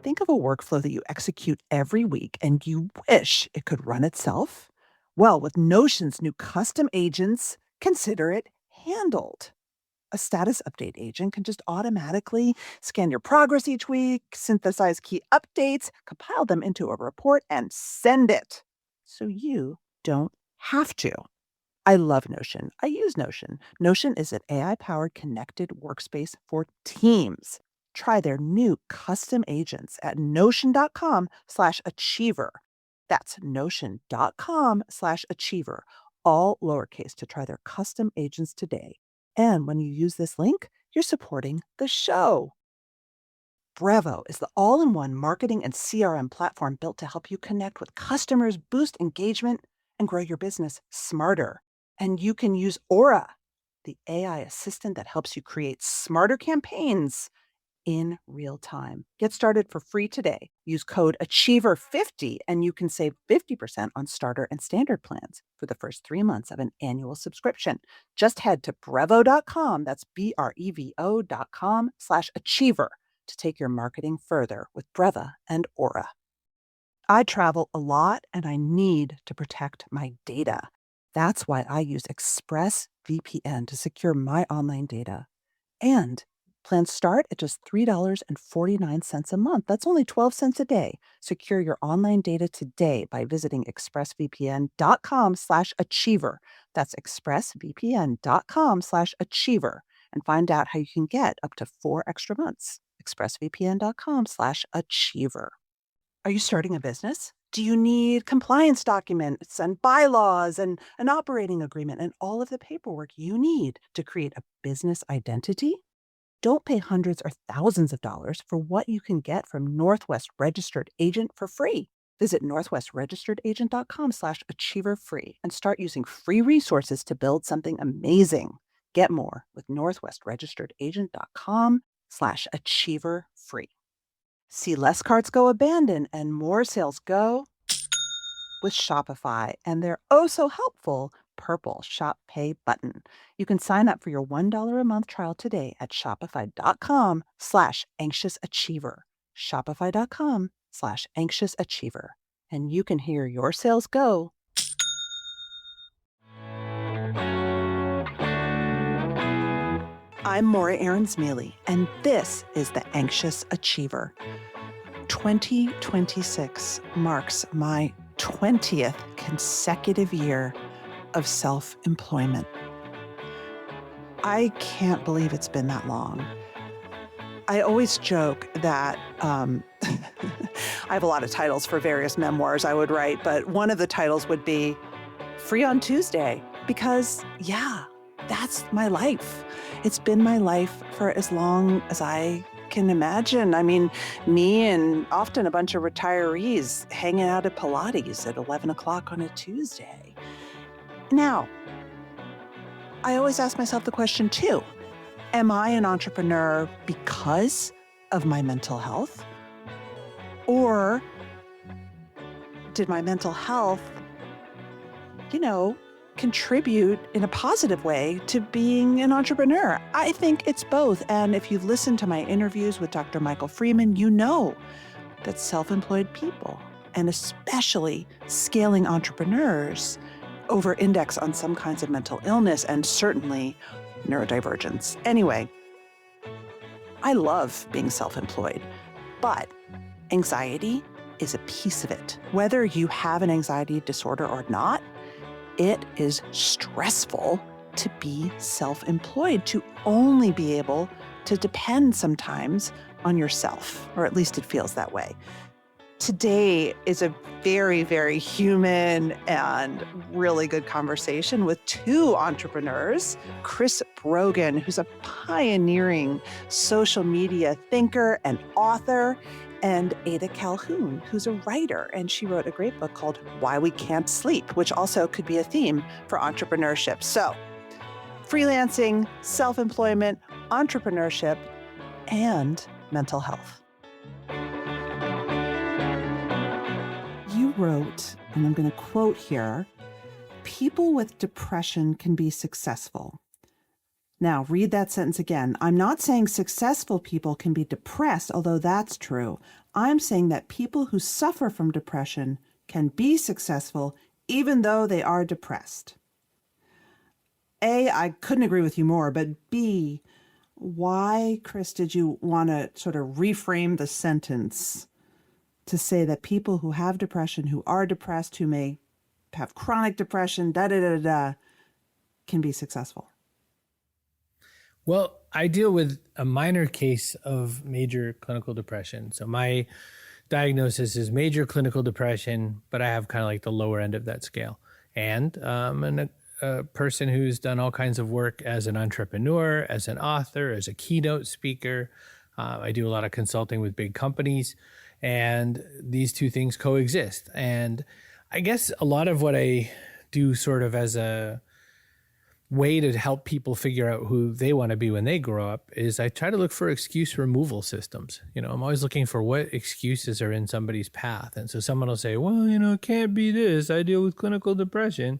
Think of a workflow that you execute every week and you wish it could run itself. Well, with Notion's new custom agents, consider it handled. A status update agent can just automatically scan your progress each week, synthesize key updates, compile them into a report, and send it. So you don't have to. I love Notion. I use Notion. Notion is an AI-powered connected workspace for teams. Try their new custom agents at notion.com/achiever. That's notion.com/achiever, all lowercase, to try their custom agents today. And when you use this link, you're supporting the show. Brevo is the all-in-one marketing and CRM platform built to help you connect with customers, boost engagement, and grow your business smarter. And you can use Aura, the AI assistant that helps you create smarter campaigns in real time. Get started for free today. Use code Achiever50 and you can save 50% on starter and standard plans for the first 3 months of an annual subscription. Just head to brevo.com, that's brevo.com/achiever to take your marketing further with Breva and Aura. I travel a lot and I need to protect my data. That's why I use ExpressVPN to secure my online data. And plans start at just $3.49 a month. That's only 12 cents a day. Secure your online data today by visiting expressvpn.com/achiever. That's expressvpn.com/achiever and find out how you can get up to 4 extra months. expressvpn.com/achiever. Are you starting a business? Do you need compliance documents and bylaws and an operating agreement and all of the paperwork you need to create a business identity? Don't pay hundreds or thousands of dollars for what you can get from Northwest Registered Agent for free. Visit northwestregisteredagent.com/achiever-free and start using free resources to build something amazing. Get more with northwestregisteredagent.com/achiever-free. See less carts go abandoned and more sales go with Shopify and their so helpful purple Shop Pay button. You can sign up for your $1 a month trial today at shopify.com/anxiousachiever. Shopify.com/anxiousachiever. And you can hear your sales go. I'm Maura Aarons-Mele, and this is The Anxious Achiever. 2026 marks my 20th consecutive year of self-employment. I can't believe it's been that long. I always joke that I have a lot of titles for various memoirs I would write, but one of the titles would be Free on Tuesday, because that's my life. It's been my life for as long as I can imagine. I mean, me and often a bunch of retirees hanging out at Pilates at 11 o'clock on a Tuesday. Now, I always ask myself the question too, am I an entrepreneur because of my mental health? Or did my mental health, contribute in a positive way to being an entrepreneur? I think it's both. And if you've listened to my interviews with Dr. Michael Freeman, you know that self-employed people, and especially scaling entrepreneurs, over-index on some kinds of mental illness and certainly neurodivergence. Anyway, I love being self-employed, but anxiety is a piece of it. Whether you have an anxiety disorder or not, it is stressful to be self-employed, to only be able to depend sometimes on yourself, or at least it feels that way. Today is a very, very human and really good conversation with two entrepreneurs, Chris Brogan, who's a pioneering social media thinker and author, and Ada Calhoun, who's a writer, and she wrote a great book called Why We Can't Sleep, which also could be a theme for entrepreneurship. So, freelancing, self-employment, entrepreneurship, and mental health. You wrote, and I'm going to quote here, "People with depression can be successful. Now, read that sentence again. I'm not saying successful people can be depressed, although that's true. I'm saying that people who suffer from depression can be successful even though they are depressed. A, I couldn't agree with you more, but B, why, Chris, did you want to sort of reframe the sentence to say that people who have depression, who are depressed, who may have chronic depression, can be successful? Well, I deal with a minor case of major clinical depression. So my diagnosis is major clinical depression, but I have kind of like the lower end of that scale. And I'm a person who's done all kinds of work as an entrepreneur, as an author, as a keynote speaker. I do a lot of consulting with big companies, and these two things coexist. And I guess a lot of what I do sort of as a way to help people figure out who they want to be when they grow up is I try to look for excuse removal systems. I'm always looking for what excuses are in somebody's path. And so someone will say, well, it can't be this. I deal with clinical depression.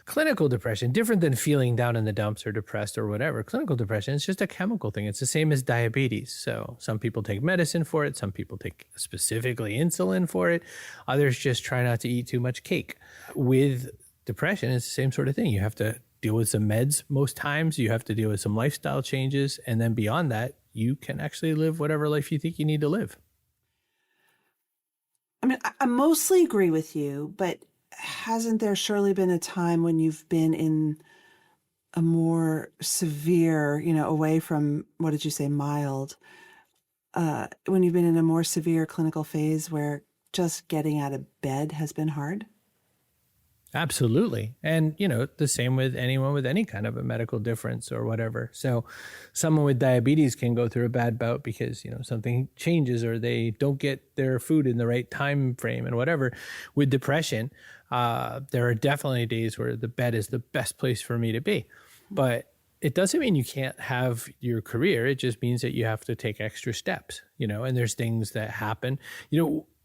Clinical depression, different than feeling down in the dumps or depressed or whatever. Clinical depression is just a chemical thing. It's the same as diabetes. So some people take medicine for it. Some people take specifically insulin for it. Others just try not to eat too much cake. With depression, it's the same sort of thing. You have to deal with some meds most times. You have to deal with some lifestyle changes. And then beyond that, you can actually live whatever life you think you need to live. I mean, I mostly agree with you, but hasn't there surely been a time when you've been in a more severe, away from, what did you say, mild, when you've been in a more severe clinical phase where just getting out of bed has been hard? Absolutely. And, the same with anyone with any kind of a medical difference or whatever. So someone with diabetes can go through a bad bout because, something changes or they don't get their food in the right time frame and whatever. With depression, there are definitely days where the bed is the best place for me to be. But it doesn't mean you can't have your career. It just means that you have to take extra steps, and there's things that happen.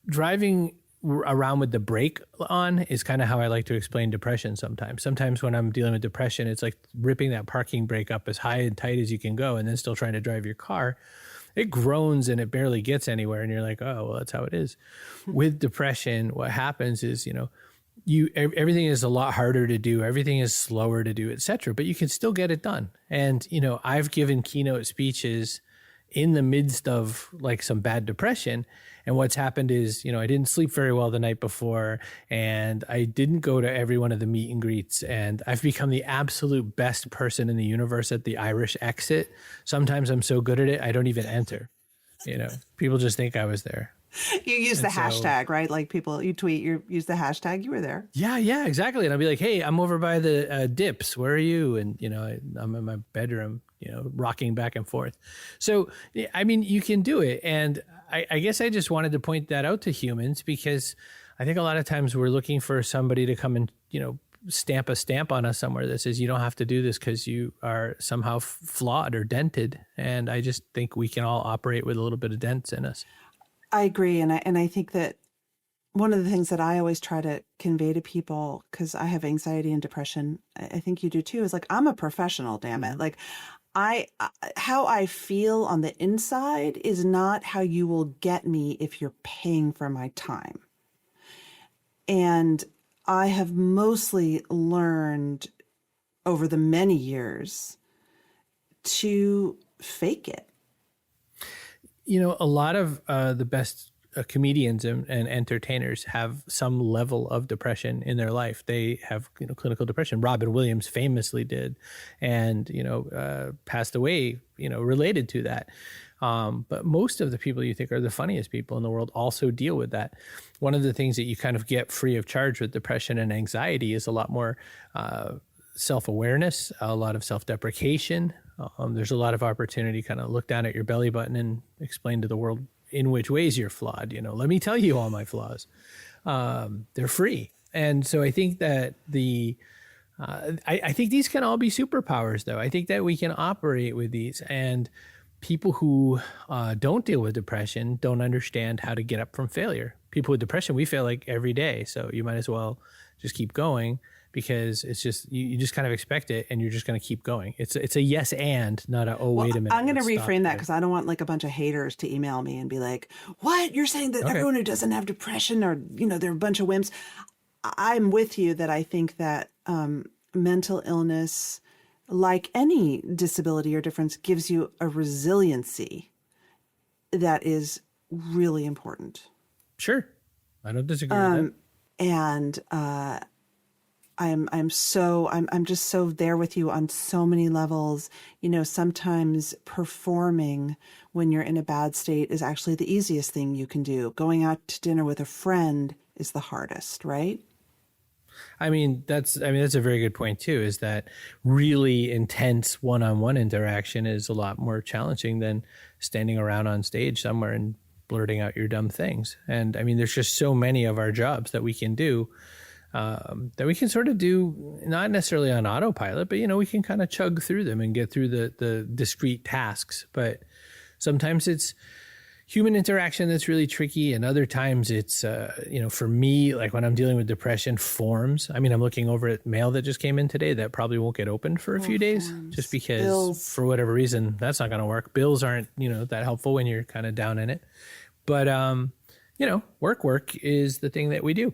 Driving around with the brake on is kind of how I like to explain depression sometimes. Sometimes when I'm dealing with depression, it's like ripping that parking brake up as high and tight as you can go and then still trying to drive your car. It groans and it barely gets anywhere. And you're like, oh, well, that's how it is. With depression, what happens is, everything is a lot harder to do. Everything is slower to do, et cetera, but you can still get it done. And, I've given keynote speeches in the midst of like some bad depression. And what's happened is, I didn't sleep very well the night before and I didn't go to every one of the meet and greets. And I've become the absolute best person in the universe at the Irish exit. Sometimes I'm so good at it, I don't even enter. People just think I was there. You use the hashtag, right? Like you tweet, you use the hashtag, you were there. Yeah, exactly. And I'll be like, hey, I'm over by the dips. Where are you? And, I'm in my bedroom, rocking back and forth. So, I mean, you can do it. And I guess I just wanted to point that out to humans because I think a lot of times we're looking for somebody to come and, stamp a stamp on us somewhere that says you don't have to do this because you are somehow flawed or dented. And I just think we can all operate with a little bit of dents in us. I agree. And I think that one of the things that I always try to convey to people, because I have anxiety and depression, I think you do too, is like, I'm a professional, damn it. Like how I feel on the inside is not how you will get me if you're paying for my time. And I have mostly learned over the many years to fake it. A lot of the best comedians and entertainers have some level of depression in their life. They have clinical depression. Robin Williams famously did, and passed away related to that. But most of the people you think are the funniest people in the world also deal with that. One of the things that you kind of get free of charge with depression and anxiety is a lot more self-awareness, a lot of self-deprecation. There's a lot of opportunity to kind of look down at your belly button and explain to the world in which ways you're flawed. Let me tell you all my flaws. They're free. And so I think that I think these can all be superpowers, though. I think that we can operate with these. And people who don't deal with depression don't understand how to get up from failure. People with depression, we fail like every day. So you might as well just keep going. because it's just, you just kind of expect it and you're just going to keep going. It's a yes and not a, oh, wait a minute. I'm going to let's stop reframe that there. because I don't want like a bunch of haters to email me and be like, what? You're saying that Okay. everyone who doesn't have depression or, they're a bunch of wimps. I'm with you that I think that mental illness, like any disability or difference, gives you a resiliency that is really important. Sure. I don't disagree with that. And I'm just so there with you on so many levels. Sometimes performing when you're in a bad state is actually the easiest thing you can do. Going out to dinner with a friend is the hardest, right? That's a very good point too, is that really intense one-on-one interaction is a lot more challenging than standing around on stage somewhere and blurting out your dumb things. And there's just so many of our jobs that we can do, that we can sort of do not necessarily on autopilot, but we can kind of chug through them and get through the discrete tasks. But sometimes it's human interaction that's really tricky, and other times it's for me, like when I'm dealing with depression, forms. I'm looking over at mail that just came in today that probably won't get opened for a few days, just because Bills. for whatever reason that's not going to work. Bills aren't that helpful when you're kind of down in it. But work is the thing that we do.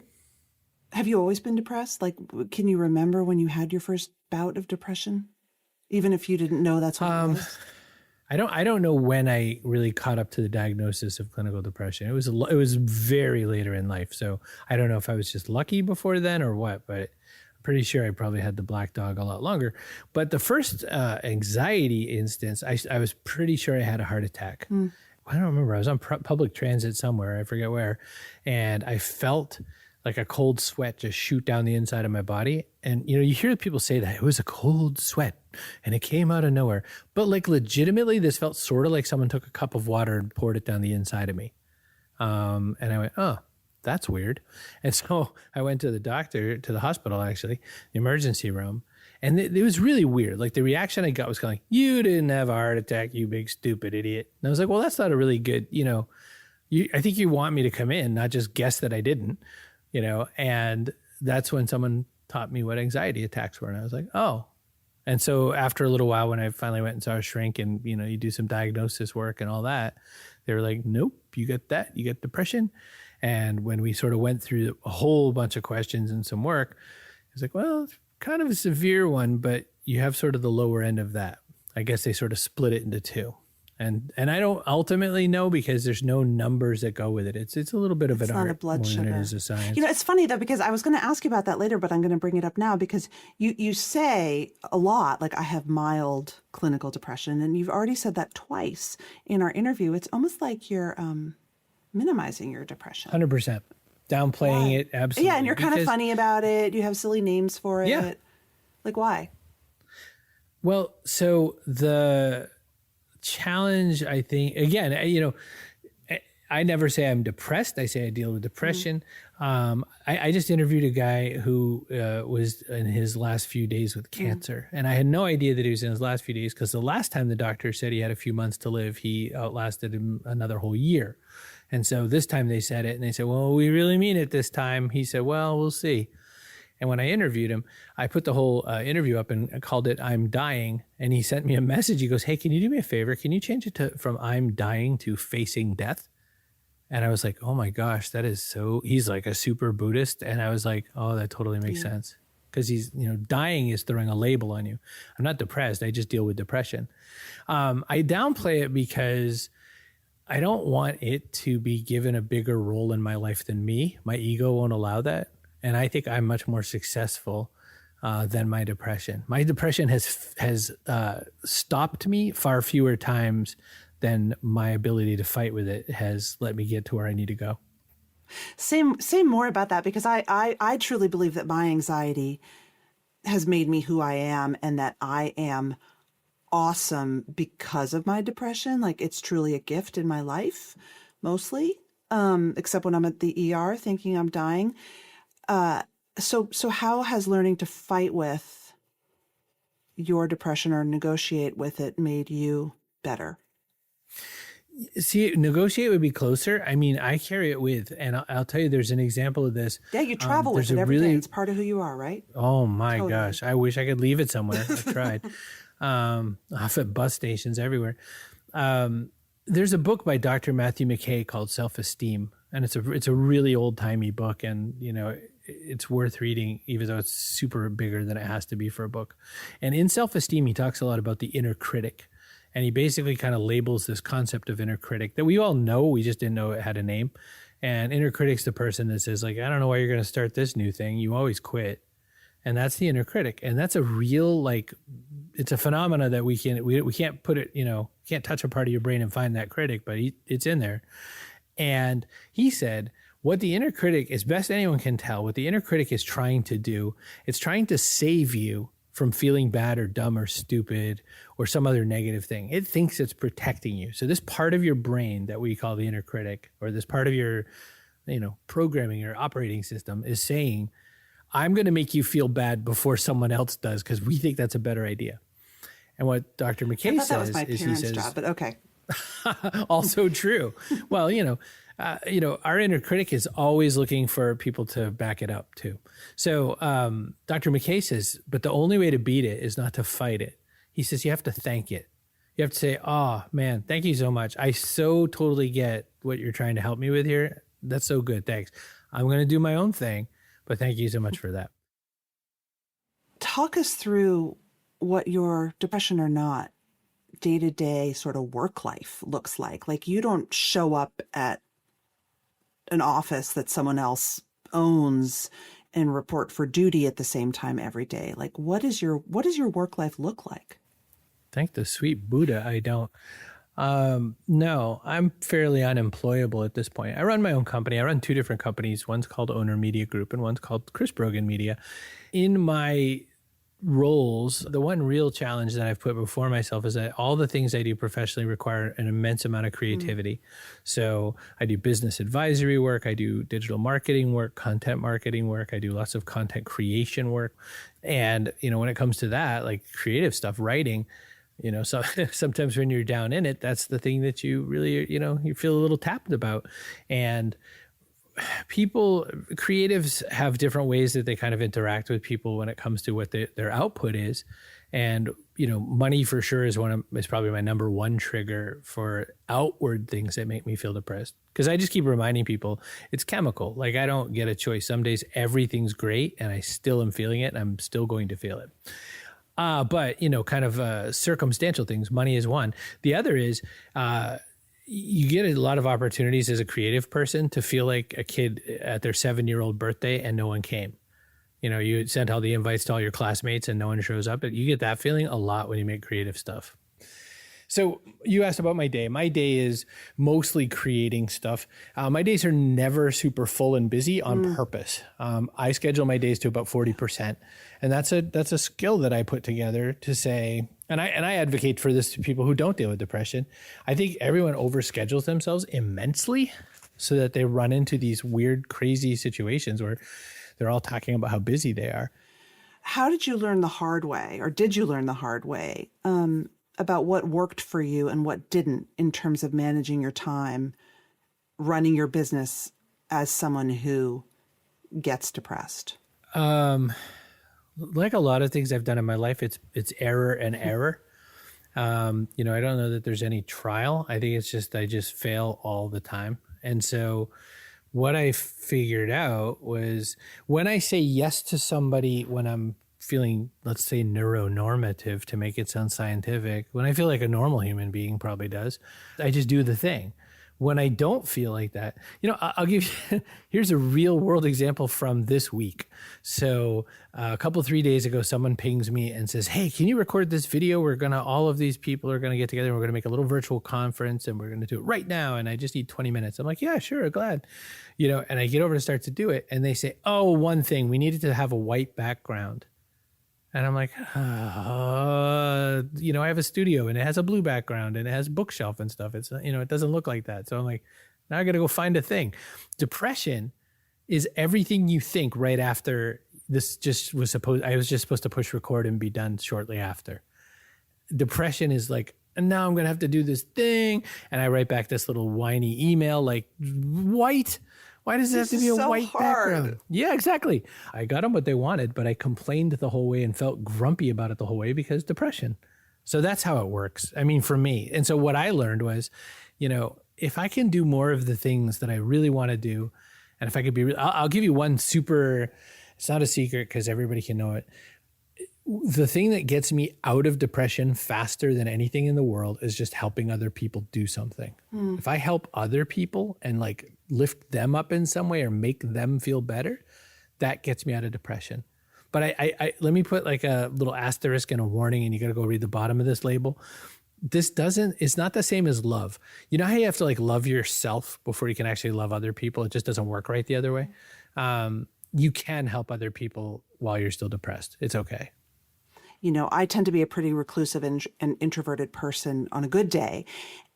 Have you always been depressed? Like, can you remember when you had your first bout of depression, even if you didn't know that's what it was? I don't know when I really caught up to the diagnosis of clinical depression. It was very later in life. So I don't know if I was just lucky before then or what, but I'm pretty sure I probably had the black dog a lot longer. But the first anxiety instance, I was pretty sure I had a heart attack. I don't remember. I was on public transit somewhere, I forget where, and I felt like a cold sweat just shoot down the inside of my body. And, you hear people say that it was a cold sweat and it came out of nowhere. But like legitimately, this felt sort of like someone took a cup of water and poured it down the inside of me. And I went, oh, that's weird. And so I went to the hospital, actually, the emergency room. And it was really weird. Like the reaction I got was kind of like, you didn't have a heart attack, you big stupid idiot. And I was like, well, that's not a really good, I think you want me to come in, not just guess that I didn't. And that's when someone taught me what anxiety attacks were. And I was like, oh. And so after a little while, when I finally went and saw a shrink and, you do some diagnosis work and all that, they were like, nope, you got that, you got depression. And when we sort of went through a whole bunch of questions and some work, it was like, well, it's kind of a severe one, but you have sort of the lower end of that. I guess they sort of split it into two. And I don't ultimately know because there's no numbers that go with it. It's a little bit of an art more than it is a science. It's funny though, because I was going to ask you about that later, but I'm going to bring it up now because you say a lot, like I have mild clinical depression, and you've already said that twice in our interview. It's almost like you're minimizing your depression. 100%. Downplaying it, absolutely. Yeah, and you're kind of funny about it. You have silly names for it. Yeah. Like why? Well, so the challenge, I think, again, I never say I'm depressed. I say I deal with depression. I just interviewed a guy who was in his last few days with cancer. And I had no idea that he was in his last few days because the last time the doctor said he had a few months to live, he outlasted him another whole year. And so this time they said it and they said, well, we really mean it this time. He said, well, we'll see. And when I interviewed him, I put the whole interview up and called it I'm Dying. And he sent me a message. He goes, hey, can you do me a favor? Can you change it from I'm Dying to Facing Death? And I was like, oh my gosh, that is so, he's like a super Buddhist. And I was like, oh, that totally makes sense. Because he's, dying is throwing a label on you. I'm not depressed. I just deal with depression. I downplay it because I don't want it to be given a bigger role in my life than me. My ego won't allow that. And I think I'm much more successful than my depression. My depression has stopped me far fewer times than my ability to fight with it has let me get to where I need to go. Say more about that, because I truly believe that my anxiety has made me who I am and that I am awesome because of my depression. Like it's truly a gift in my life, mostly, except when I'm at the ER thinking I'm dying. So how has learning to fight with your depression or negotiate with it made you better? See, negotiate would be closer. I mean, I carry it with, and I'll tell you, there's an example of this. Yeah, you travel with it every day. It's part of who you are, right? Oh my gosh. I wish I could leave it somewhere. I've tried. Off at bus stations everywhere. There's a book by Dr. Matthew McKay called Self-Esteem. And it's a really old timey book. And, you know, it's worth reading, even though it's super bigger than it has to be for a book. And in Self-Esteem, he talks a lot about the inner critic. And he basically kind of labels this concept of inner critic that we all know. We just didn't know it had a name. And inner critic's the person that says, like, I don't know why you're going to start this new thing. You always quit. And that's the inner critic. And that's a real, like, it's a phenomena that we can't put it, you know, can't touch a part of your brain and find that critic, but it's in there. And he said, what the inner critic, as best anyone can tell, what the inner critic is trying to do, it's trying to save you from feeling bad or dumb or stupid or some other negative thing. It thinks it's protecting you. So this part of your brain that we call the inner critic, or this part of your, you know, programming or operating system, is saying, I'm going to make you feel bad before someone else does because we think that's a better idea. And what Dr. McKay says is, he says, job, but okay. Also true. Well, you know, our inner critic is always looking for people to back it up too. So Dr. McKay says, but the only way to beat it is not to fight it. He says you have to thank it. You have to say, oh man, thank you so much. I so totally get what you're trying to help me with here. That's so good. Thanks. I'm going to do my own thing, but thank you so much for that. Talk us through what your, depression or not, day-to-day sort of work life looks like. Like, you don't show up at an office that someone else owns and report for duty at the same time every day. Like, what does your work life look like? Thank the sweet Buddha, I don't. No, I'm fairly unemployable at this point. I run my own company. I run two different companies. One's called Owner Media Group and one's called Chris Brogan Media. In my roles, the one real challenge that I've put before myself is that all the things I do professionally require an immense amount of creativity. So I do business advisory work, I do digital marketing work, content marketing work, I do lots of content creation work. And, you know, when it comes to that, like creative stuff, writing, you know, so sometimes when you're down in it, that's the thing that you really, you know, you feel a little tapped about. And creatives have different ways that they kind of interact with people when it comes to what their output is. And, you know, money for sure is probably my number one trigger for outward things that make me feel depressed. Because I just keep reminding people it's chemical. Like, I don't get a choice. Some days everything's great and I still am feeling it and I'm still going to feel it. But, you know, kind of circumstantial things. Money is one. The other is, you get a lot of opportunities as a creative person to feel like a kid at their 7-year-old birthday and no one came. You know, you sent all the invites to all your classmates and no one shows up. You get that feeling a lot when you make creative stuff. So you asked about my day. My day is mostly creating stuff. My days are never super full and busy on purpose. I schedule my days to about 40%. And that's a skill that I put together to say, and I advocate for this to people who don't deal with depression. I think everyone overschedules themselves immensely so that they run into these weird, crazy situations where they're all talking about how busy they are. How did you learn the hard way, or did you learn the hard way, about what worked for you and what didn't in terms of managing your time, running your business as someone who gets depressed? Like a lot of things I've done in my life, it's error and error. You know, I don't know that there's any trial. I think it's just, I just fail all the time. And so what I figured out was when I say yes to somebody, when I'm feeling, let's say, neuronormative to make it sound scientific, when I feel like a normal human being probably does, I just do the thing. When I don't feel like that, you know, I'll give you, here's a real world example from this week. So a couple, 3 days ago, someone pings me and says, hey, can you record this video? All of these people are going to get together and we're going to make a little virtual conference and we're going to do it right now. And I just need 20 minutes. I'm like, yeah, sure. Glad, you know, and I get over to start to do it. And they say, oh, one thing, we needed to have a white background. And I'm like, you know, I have a studio and it has a blue background and it has bookshelf and stuff. It's, you know, it doesn't look like that. So I'm like, now I got to go find a thing. Depression is everything you think right after this I was just supposed to push record and be done shortly after. Depression is like and now I'm going to have to do this thing. And I write back this little whiny email like, white? Why does it have This to be is a so white hard. background? Yeah, exactly. I got them what they wanted, but I complained the whole way and felt grumpy about it the whole way because depression. So that's how it works. I mean, for me. And so what I learned was, if I can do more of the things that I really want to do, and if I could be, I'll give you one super, it's not a secret because everybody can know it. The thing that gets me out of depression faster than anything in the world is just helping other people do something. If I help other people and like lift them up in some way or make them feel better, that gets me out of depression. But I let me put like a little asterisk and a warning, and you got to go read the bottom of this label. It's not the same as love. You know how you have to like love yourself before you can actually love other people? It just doesn't work right the other way. You can help other people while you're still depressed. It's okay. I tend to be a pretty reclusive and introverted person on a good day.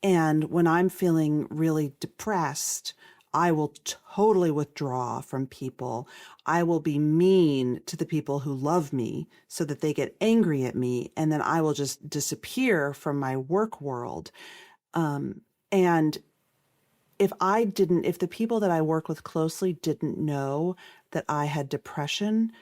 And when I'm feeling really depressed, I will totally withdraw from people. I will be mean to the people who love me so that they get angry at me. And then I will just disappear from my work world. And if the people that I work with closely didn't know that I had depression,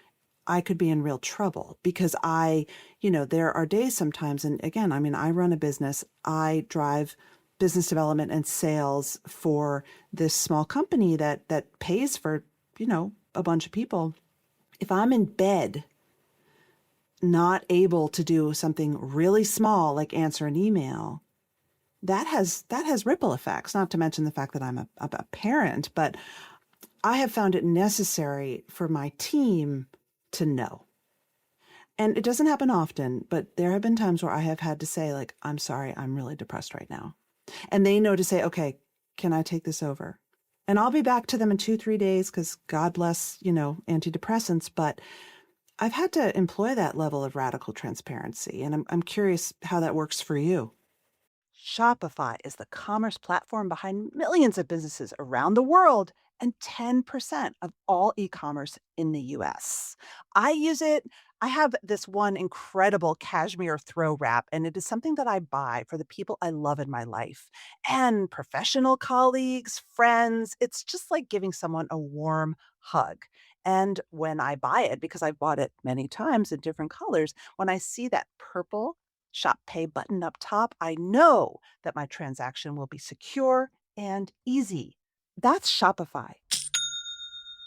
I could be in real trouble because there are days sometimes, and again, I mean, I run a business, I drive business development and sales for this small company that pays for, a bunch of people. If I'm in bed, not able to do something really small, like answer an email, that has ripple effects, not to mention the fact that I'm a parent, but I have found it necessary for my team to know. And it doesn't happen often, but there have been times where I have had to say, like, I'm sorry, I'm really depressed right now. And they know to say, okay, can I take this over? And I'll be back to them in 2-3 days because God bless, antidepressants. But I've had to employ that level of radical transparency. And I'm curious how that works for you. Shopify is the commerce platform behind millions of businesses around the world and 10% of all e-commerce in the US. I use it. I have this one incredible cashmere throw wrap, and it is something that I buy for the people I love in my life and professional colleagues, friends. It's just like giving someone a warm hug. And when I buy it, because I've bought it many times in different colors, when I see that purple Shop Pay button up top, I know that my transaction will be secure and easy. That's Shopify.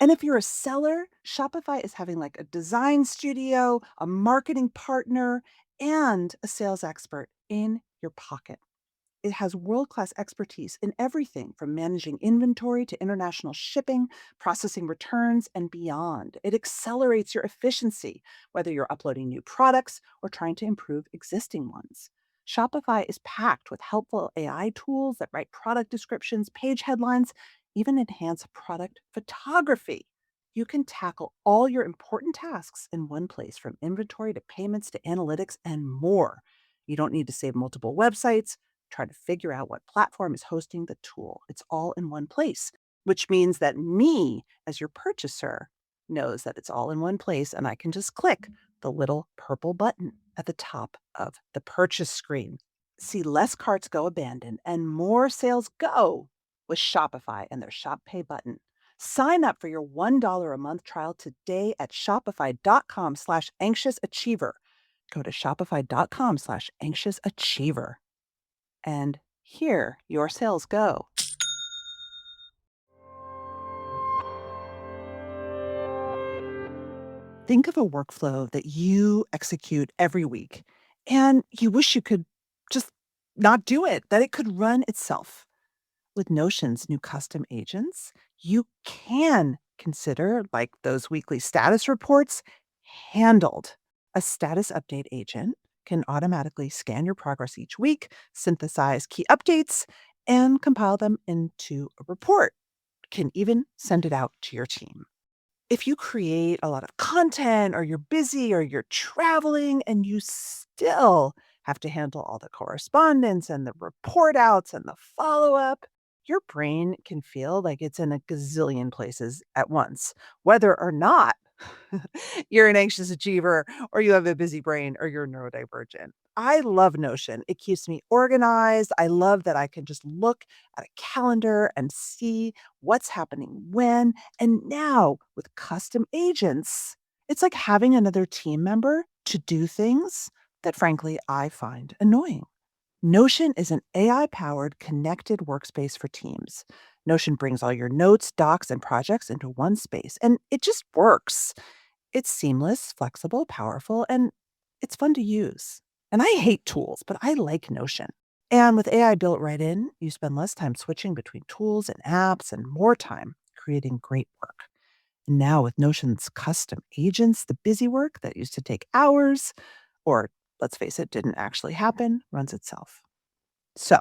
And if you're a seller, Shopify is having like a design studio, a marketing partner, and a sales expert in your pocket. It has world-class expertise in everything from managing inventory to international shipping, processing returns, and beyond. It accelerates your efficiency, whether you're uploading new products or trying to improve existing ones. Shopify is packed with helpful AI tools that write product descriptions, page headlines, even enhance product photography. You can tackle all your important tasks in one place, from inventory to payments to analytics and more. You don't need to save multiple websites, try to figure out what platform is hosting the tool. It's all in one place, which means that me, as your purchaser, knows that it's all in one place and I can just click the little purple button at the top of the purchase screen. See less carts go abandoned and more sales go with Shopify and their Shop Pay button. Sign up for your $1 a month trial today at shopify.com/anxiousachiever. Go to shopify.com/anxiousachiever. And here your sales go. Think of a workflow that you execute every week and you wish you could just not do it, that it could run itself. With Notion's new custom agents, you can consider, like those weekly status reports, handled. A status update agent can automatically scan your progress each week, synthesize key updates, and compile them into a report. Can even send it out to your team. If you create a lot of content or you're busy or you're traveling and you still have to handle all the correspondence and the report outs and the follow up, your brain can feel like it's in a gazillion places at once, whether or not you're an anxious achiever or you have a busy brain or you're neurodivergent. I love Notion. It keeps me organized. I love that I can just look at a calendar and see what's happening when. And now with custom agents, it's like having another team member to do things that, frankly, I find annoying. Notion is an AI powered connected workspace for teams. Notion brings all your notes, docs, and projects into one space, and it just works. It's seamless, flexible, powerful, and it's fun to use. And I hate tools, but I like Notion. And with AI built right in, you spend less time switching between tools and apps and more time creating great work. And now with Notion's custom agents, the busy work that used to take hours, or let's face it, didn't actually happen, runs itself. So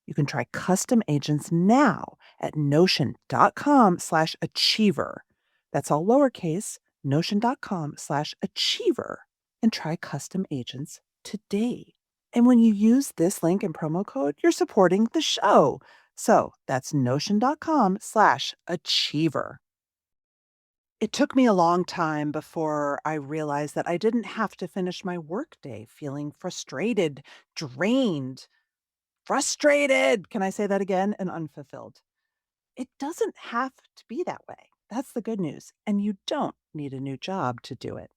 you can try custom agents now at notion.com/achiever. That's all lowercase, notion.com/achiever, and try custom agents today. And when you use this link and promo code, you're supporting the show. So that's notion.com/achiever. It took me a long time before I realized that I didn't have to finish my workday feeling frustrated, drained, frustrated. Can I say that again? And unfulfilled. It doesn't have to be that way. That's the good news. And you don't need a new job to do it.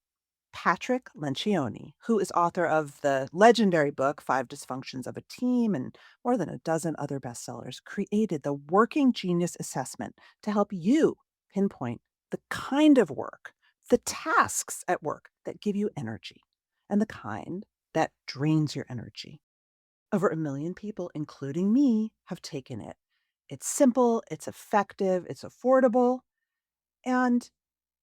Patrick Lencioni, who is author of the legendary book, Five Dysfunctions of a Team, and more than a dozen other bestsellers, created the Working Genius Assessment to help you pinpoint the kind of work, the tasks at work that give you energy, and the kind that drains your energy. Over 1 million people, including me, have taken it. It's simple, it's effective, it's affordable. And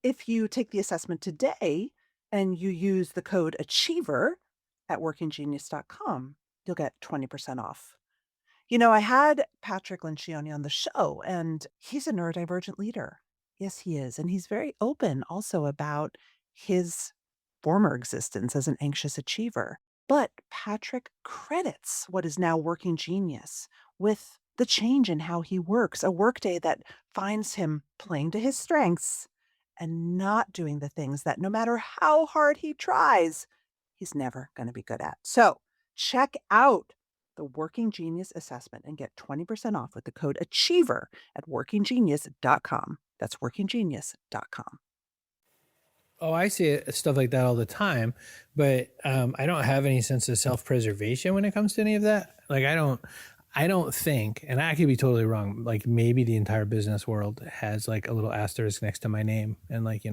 if you take the assessment today and you use the code Achiever at workinggenius.com, you'll get 20% off. You know, I had Patrick Lencioni on the show, and he's a neurodivergent leader. Yes, he is. And he's very open also about his former existence as an anxious achiever. But Patrick credits what is now Working Genius with the change in how he works, a workday that finds him playing to his strengths and not doing the things that no matter how hard he tries, he's never going to be good at. So check out the Working Genius Assessment and get 20% off with the code Achiever at workinggenius.com. That's workinggenius.com. Oh, I see stuff like that all the time, but I don't have any sense of self-preservation when it comes to any of that. Like I don't think, and I could be totally wrong. Like maybe the entire business world has like a little asterisk next to my name, and like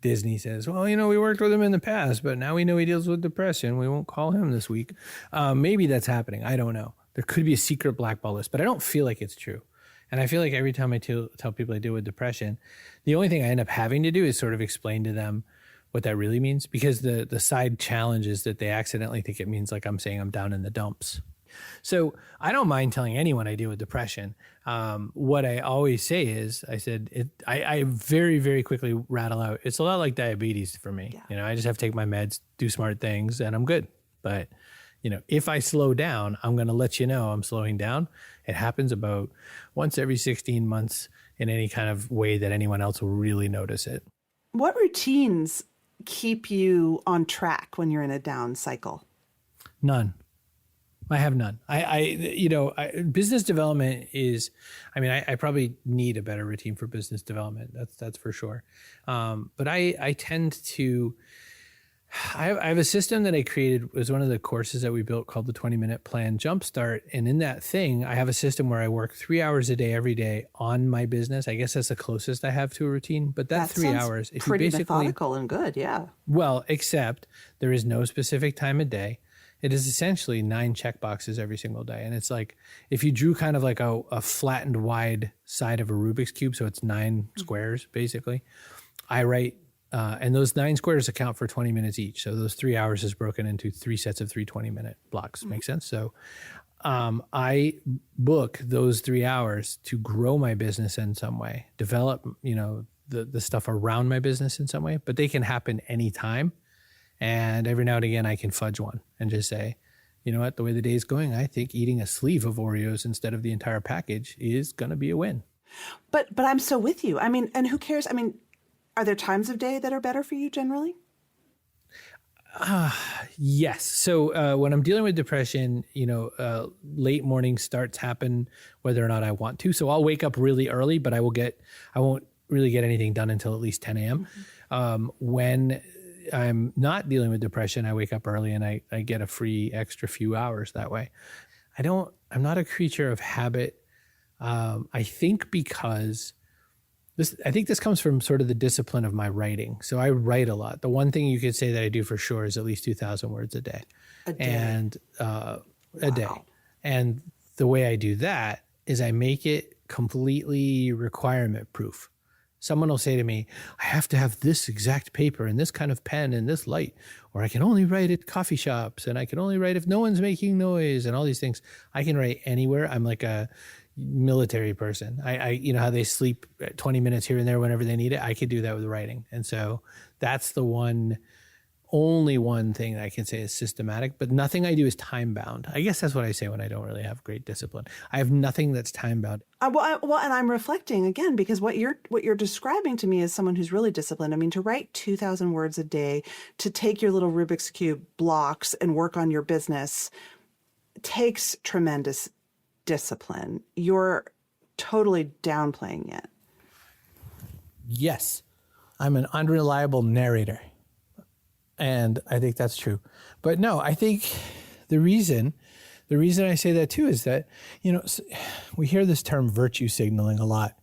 Disney says, well, we worked with him in the past, but now we know he deals with depression. We won't call him this week. Maybe that's happening. I don't know. There could be a secret blackball list, but I don't feel like it's true. And I feel like every time I tell people I deal with depression, the only thing I end up having to do is sort of explain to them what that really means, because the side challenge is that they accidentally think it means like I'm saying I'm down in the dumps. So I don't mind telling anyone I deal with depression. What I always say is, I very, very quickly rattle out, it's a lot like diabetes for me. Yeah. I just have to take my meds, do smart things, and I'm good. But, if I slow down, I'm going to let you know I'm slowing down. It happens about once every 16 months in any kind of way that anyone else will really notice it. What routines keep you on track when you're in a down cycle? None. I have none. Business development is, I probably need a better routine for business development. That's for sure. But I tend to, I have a system that I created. It was one of the courses that we built called the 20-minute plan Jumpstart. And in that thing, I have a system where I work 3 hours a day, every day on my business. I guess that's the closest I have to a routine, but that 3 hours, if pretty you basically methodical and good. Yeah. Well, except there is no specific time of day. It is essentially 9 check boxes every single day. And it's like, if you drew kind of like a flattened wide side of a Rubik's Cube, so it's 9 squares, basically, I write, and those 9 squares account for 20 minutes each. So those 3 hours is broken into 3 sets of 3 20-minute blocks. Make sense? So I book those 3 hours to grow my business in some way, develop, the stuff around my business in some way, but they can happen anytime. And every now and again, I can fudge one and just say, you know what, the way the day is going, I think eating a sleeve of Oreos instead of the entire package is going to be a win. But I'm so with you. And who cares? Are there times of day that are better for you generally? Yes. So when I'm dealing with depression, late morning starts happen whether or not I want to. So I'll wake up really early, but I won't really get anything done until at least 10 a.m. When I'm not dealing with depression, I wake up early and I get a free extra few hours that way. I'm not a creature of habit. I think because I think this comes from sort of the discipline of my writing. So I write a lot. The one thing you could say that I do for sure is at least 2,000 words a day. A day. And the way I do that is I make it completely requirement proof. Someone will say to me, I have to have this exact paper and this kind of pen and this light, or I can only write at coffee shops and I can only write if no one's making noise and all these things. I can write anywhere. I'm like a military person. I how they sleep 20 minutes here and there whenever they need it. I could do that with writing. And so that's the only one thing that I can say is systematic, but nothing I do is time bound. I guess that's what I say when I don't really have great discipline. I have nothing that's time bound. Well, and I'm reflecting again, because what you're describing to me is someone who's really disciplined. I mean, to write 2,000 words a day, to take your little Rubik's Cube blocks and work on your business takes tremendous discipline. You're totally downplaying it. Yes, I'm an unreliable narrator. And I think that's true. But no, I think the reason I say that too is that, we hear this term virtue signaling a lot,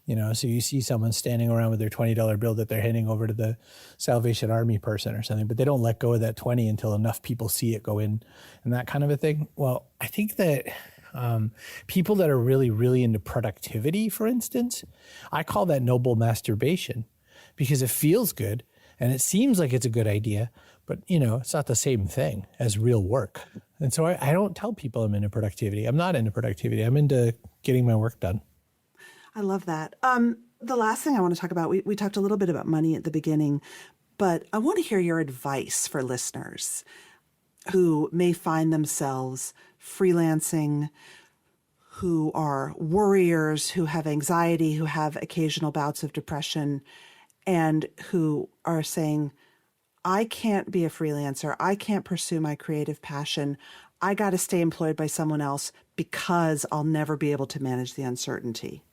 so you see someone standing around with their $20 bill that they're handing over to the Salvation Army person or something, but they don't let go of that 20 until enough people see it go in and that kind of a thing. Well, I think that people that are really, really into productivity, for instance, I call that noble masturbation because it feels good and it seems like it's a good idea, but it's not the same thing as real work. And so I don't tell people I'm into productivity. I'm not into productivity. I'm into getting my work done. I love that. The last thing I want to talk about, we talked a little bit about money at the beginning, but I want to hear your advice for listeners who may find themselves freelancing, who are worriers, who have anxiety, who have occasional bouts of depression, and who are saying, I can't be a freelancer. I can't pursue my creative passion. I got to stay employed by someone else because I'll never be able to manage the uncertainty.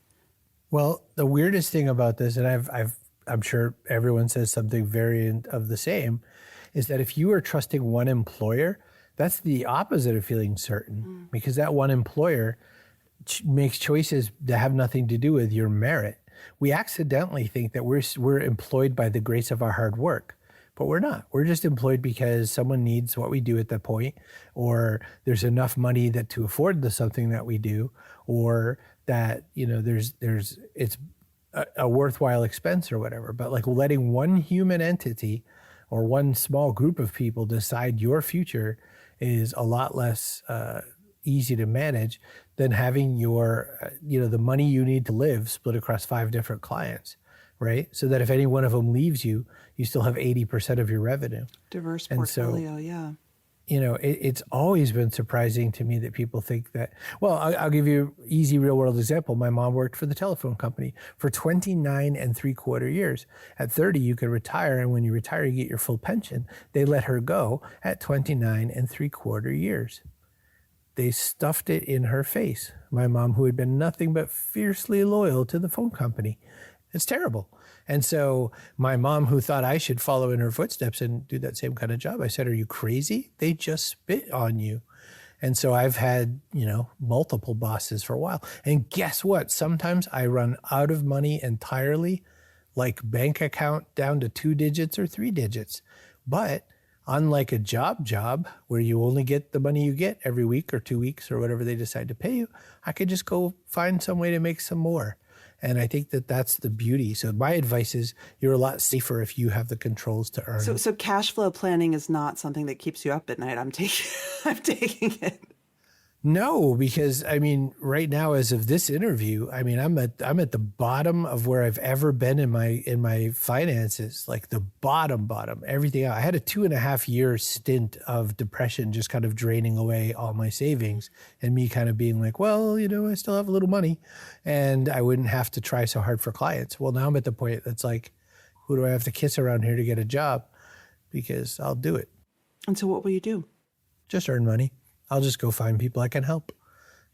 Well, the weirdest thing about this, and I'm sure everyone says something variant of the same, is that if you are trusting one employer, that's the opposite of feeling certain, because that one employer makes choices that have nothing to do with your merit. We accidentally think that we're employed by the grace of our hard work, but we're not. We're just employed because someone needs what we do at that point, or there's enough money to afford the something that we do, or that it's a worthwhile expense or whatever. But like letting one human entity or one small group of people decide your future is a lot less easy to manage than having your, the money you need to live split across 5 different clients, right? So that if any one of them leaves you, you still have 80% of your revenue. Diverse portfolio, yeah. It's always been surprising to me that people think that, well, I'll give you an easy real world example. My mom worked for the telephone company for 29 3/4 years. At 30, you could retire. And when you retire, you get your full pension. They let her go at 29 3/4 years. They stuffed it in her face. My mom, who had been nothing but fiercely loyal to the phone company. It's terrible. And so my mom, who thought I should follow in her footsteps and do that same kind of job, I said, are you crazy? They just spit on you. And so I've had, multiple bosses for a while. And guess what? Sometimes I run out of money entirely, like bank account down to 2 digits or 3 digits. But unlike a job where you only get the money you get every week or 2 weeks or whatever they decide to pay you, I could just go find some way to make some more. And I think that that's the beauty. So my advice is you're a lot safer if you have the controls to earn. So cash flow planning is not something that keeps you up at night. I'm taking it. No, because right now, as of this interview, I'm at the bottom of where I've ever been in my finances, like the bottom, everything out. I had a 2.5 year stint of depression, just kind of draining away all my savings and me kind of being like, well, I still have a little money and I wouldn't have to try so hard for clients. Well, now I'm at the point that's like, who do I have to kiss around here to get a job? Because I'll do it. And so what will you do? Just earn money. I'll just go find people I can help.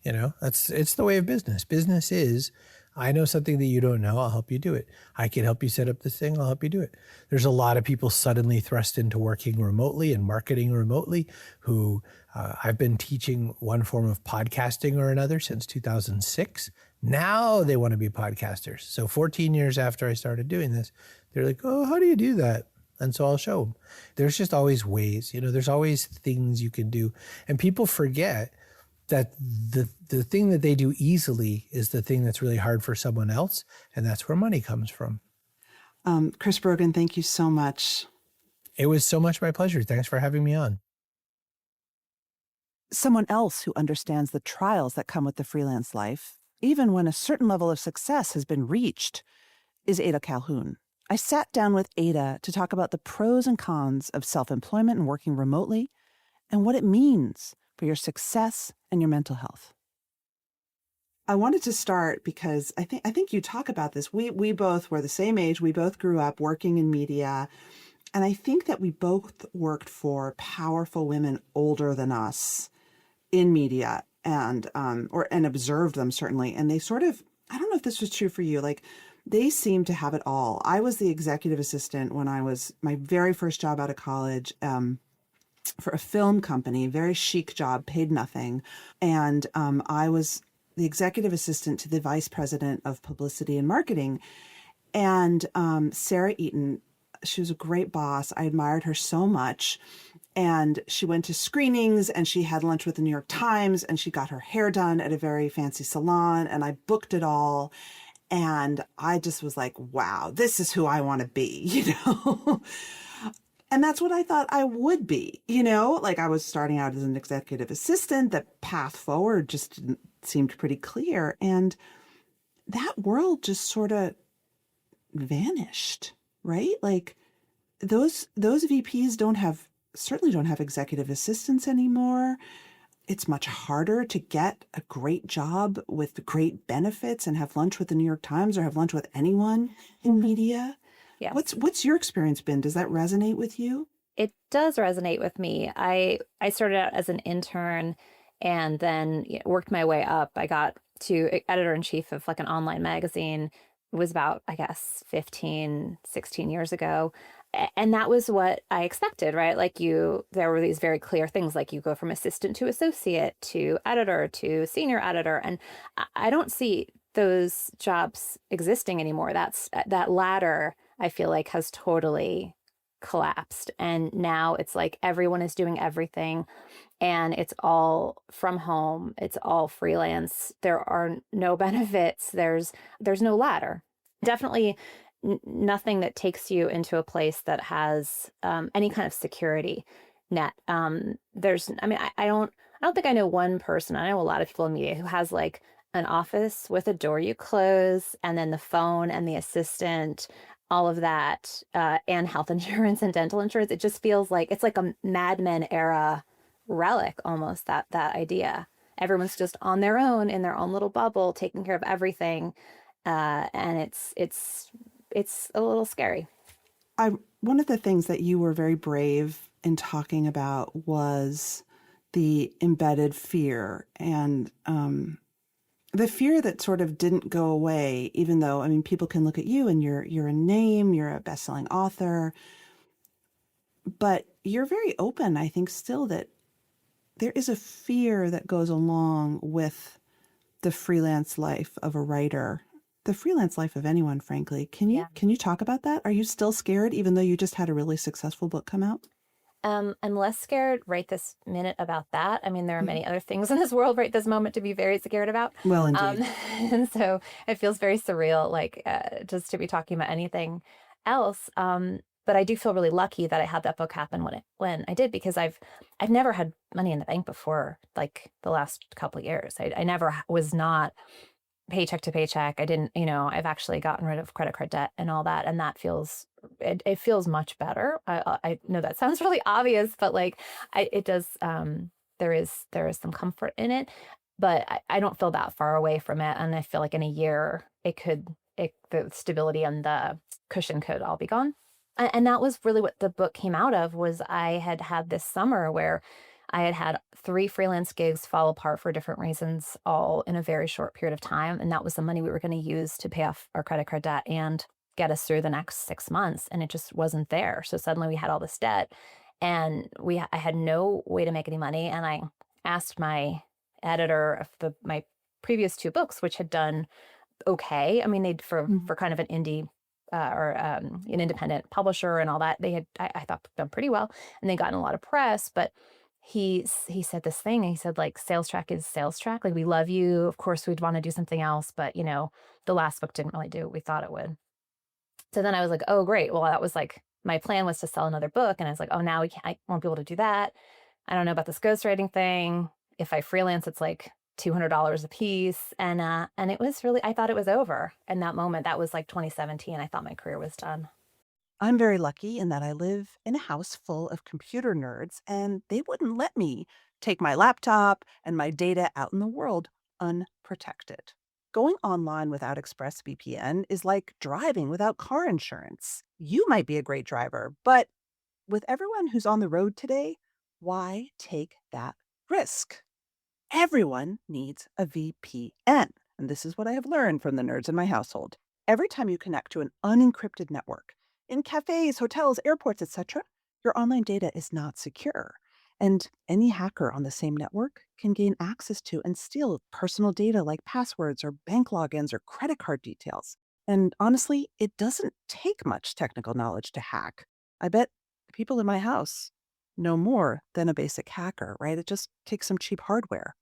It's the way of business. Business is, I know something that you don't know, I'll help you do it. I can help you set up this thing, I'll help you do it. There's a lot of people suddenly thrust into working remotely and marketing remotely who I've been teaching one form of podcasting or another since 2006. Now they want to be podcasters. So 14 years after I started doing this, they're like, oh, how do you do that? And so I'll show them. There's just always ways, there's always things you can do. And people forget that the thing that they do easily is the thing that's really hard for someone else. And that's where money comes from. Chris Brogan, thank you so much. It was so much my pleasure. Thanks for having me on. Someone else who understands the trials that come with the freelance life, even when a certain level of success has been reached, is Ada Calhoun. I sat down with Ada to talk about the pros and cons of self-employment and working remotely and what it means for your success and your mental health. I wanted to start because I think you talk about this. We both were the same age. We both grew up working in media. And I think that we both worked for powerful women older than us in media and observed them certainly. And they sort of, I don't know if this was true for you, like they seemed to have it all. I was the executive assistant when I was my very first job out of college, for a film company, very chic job, paid nothing. And I was the executive assistant to the vice president of publicity and marketing. And Sarah Eaton, she was a great boss. I admired her so much. And she went to screenings and she had lunch with the New York Times and she got her hair done at a very fancy salon. And I booked it all. And I just was like, wow, this is who I want to be, And that's what I thought I would be, like I was starting out as an executive assistant. The path forward just seemed pretty clear. And that world just sort of vanished, right? Like those VPs certainly don't have executive assistants anymore. It's much harder to get a great job with great benefits and have lunch with the New York Times or have lunch with anyone in media. Yeah. What's your experience been? Does that resonate with you? It does resonate with me. I started out as an intern and then worked my way up. I got to editor-in-chief of like an online magazine. It was about, I guess, 15, 16 years ago. And that was what I expected, right? Like there were these very clear things, like you go from assistant to associate to editor to senior editor. And I don't see those jobs existing anymore. That ladder, I feel like, has totally collapsed. And now it's like everyone is doing everything and it's all from home. It's all freelance. There are no benefits. There's no ladder. Definitely nothing that takes you into a place that has any kind of security net. I don't think I know one person. I know a lot of people in media who has like an office with a door you close and then the phone and the assistant, all of that, and health insurance and dental insurance. It just feels like it's like a Mad Men era relic almost, that idea. Everyone's just on their own in their own little bubble, taking care of everything. And it's a little scary. One of the things that you were very brave in talking about was the embedded fear and the fear that sort of didn't go away, even though, people can look at you and you're a name, you're a best-selling author, but you're very open, I think, still that there is a fear that goes along with the freelance life of a writer, the freelance life of anyone, frankly. Can you talk about that? Are you still scared, even though you just had a really successful book come out? I'm less scared right this minute about that. There are many other things in this world right this moment to be very scared about. Well, indeed. And so it feels very surreal, like just to be talking about anything else. But I do feel really lucky that I had that book happen when I did, because I've never had money in the bank before, like the last couple of years. I never was not paycheck to paycheck. I didn't, I've actually gotten rid of credit card debt and all that. And that it feels much better. I know that sounds really obvious, but like it does, there is some comfort in it, but I don't feel that far away from it. And I feel like in a year the stability and the cushion could all be gone. And that was really what the book came out of. Was I had had this summer where I had had 3 freelance gigs fall apart for different reasons, all in a very short period of time, and that was the money we were gonna use to pay off our credit card debt and get us through the next 6 months, and it just wasn't there. So suddenly we had all this debt, and I had no way to make any money, and I asked my editor of my previous 2 books, which had done okay. I mean, they'd Mhm. for kind of an indie or an independent publisher and all that. They had, I thought, done pretty well, and they gotten a lot of press. But he said this thing. He said, like, sales track is sales track. Like, we love you. Of course, we'd want to do something else, but the last book didn't really do what we thought it would. So then I was like, oh, great. Well, that was like my plan was to sell another book, and I was like, oh, now I won't be able to do that. I don't know about this ghostwriting thing. If I freelance, it's like $200 a piece. And it was really, I thought it was over in that moment. That was like 2017. I thought my career was done. I'm very lucky in that I live in a house full of computer nerds, and they wouldn't let me take my laptop and my data out in the world unprotected. Going online without ExpressVPN is like driving without car insurance. You might be a great driver, but with everyone who's on the road today, why take that risk? Everyone needs a VPN. And this is what I have learned from the nerds in my household. Every time you connect to an unencrypted network, in cafes, hotels, airports, etc., your online data is not secure. And any hacker on the same network can gain access to and steal personal data like passwords or bank logins or credit card details. And honestly, it doesn't take much technical knowledge to hack. I bet the people in my house know more than a basic hacker, right? It just takes some cheap hardware.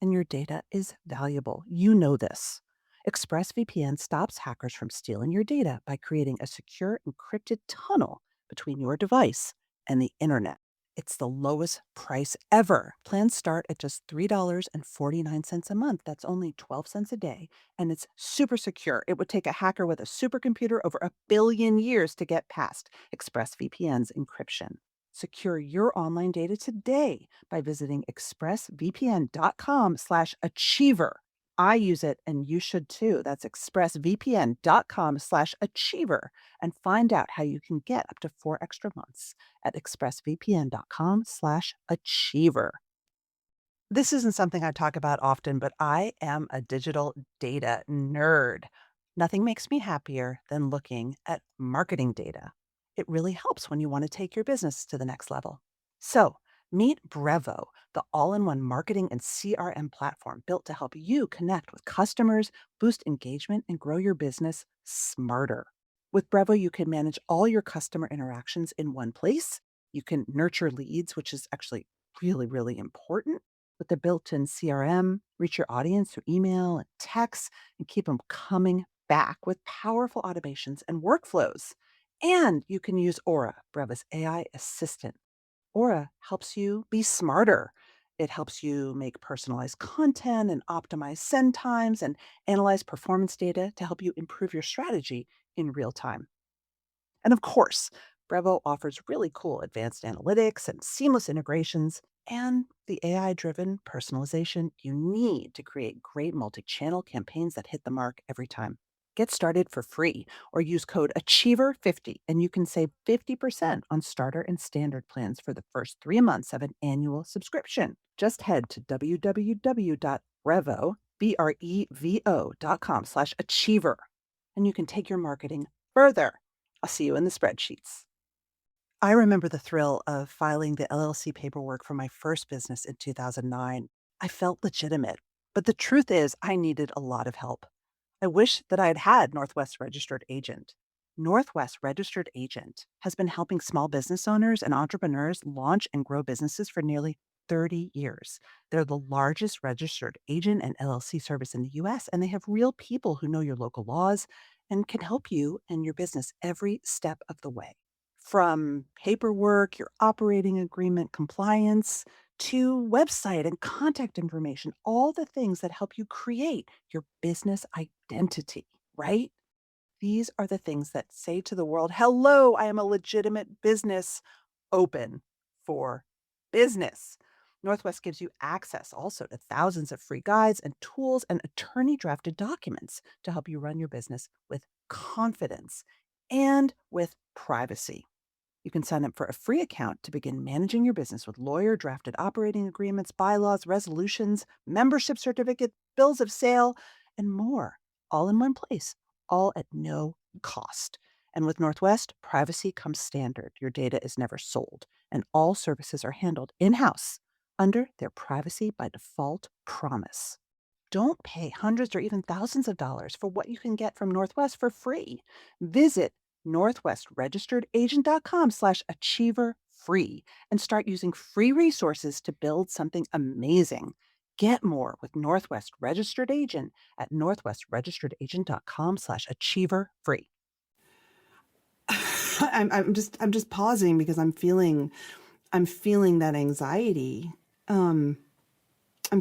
And your data is valuable. You know this. ExpressVPN stops hackers from stealing your data by creating a secure encrypted tunnel between your device and the internet. It's the lowest price ever. Plans start at just $3.49 a month. That's only 12 cents a day. And it's super secure. It would take a hacker with a supercomputer over 1 billion years to get past ExpressVPN's encryption. Secure your online data today by visiting expressvpn.com/achiever. I use it and you should too. That's expressvpn.com/achiever and find out how you can get up to 4 extra months at expressvpn.com/achiever. This isn't something I talk about often, but I am a digital data nerd. Nothing makes me happier than looking at marketing data. It really helps when you want to take your business to the next level. So, meet Brevo, the all in one marketing and CRM platform built to help you connect with customers, boost engagement, and grow your business smarter. With Brevo, you can manage all your customer interactions in one place. You can nurture leads, which is actually really, really important with the built-in CRM, reach your audience through email and text and keep them coming back with powerful automations and workflows. And you can use Aura, Breva's AI assistant. Aura helps you be smarter. It helps you make personalized content and optimize send times and analyze performance data to help you improve your strategy in real time. And of course, Brevo offers really cool advanced analytics and seamless integrations and the AI driven personalization you need to create great multi channel campaigns that hit the mark every time. Get started for free or use code Achiever50 and you can save 50% on starter and standard plans for the first 3 months of an annual subscription. Just head to www.brevo.com/achiever and you can take your marketing further. I'll see you in the spreadsheets. I remember the thrill of filing the LLC paperwork for my first business in 2009. I felt legitimate, but the truth is, I needed a lot of help. I wish that I had had Northwest Registered Agent. Northwest Registered Agent has been helping small business owners and entrepreneurs launch and grow businesses for nearly 30 years. They're the largest registered agent and LLC service in the US, and they have real people who know your local laws and can help you and your business every step of the way. From paperwork, your operating agreement compliance, to website and contact information, all the things that help you create your business identity, right? These are the things that say to the world, hello, I am a legitimate business open for business. Northwest gives you access also to thousands of free guides and tools and attorney drafted documents to help you run your business with confidence and with privacy. You can sign up for a free account to begin managing your business with lawyer-drafted operating agreements, bylaws, resolutions, membership certificates, bills of sale, and more, all in one place, all at no cost. And with Northwest, privacy comes standard. Your data is never sold, and all services are handled in-house under their privacy by default promise. Don't pay hundreds or even thousands of dollars for what you can get from Northwest for free. Visit northwestregisteredagent.com/achiever-free and start using free resources to build something amazing. Get more with Northwest Registered Agent at northwestregisteredagent.com/achiever-free. I'm just pausing because I'm feeling that anxiety. I'm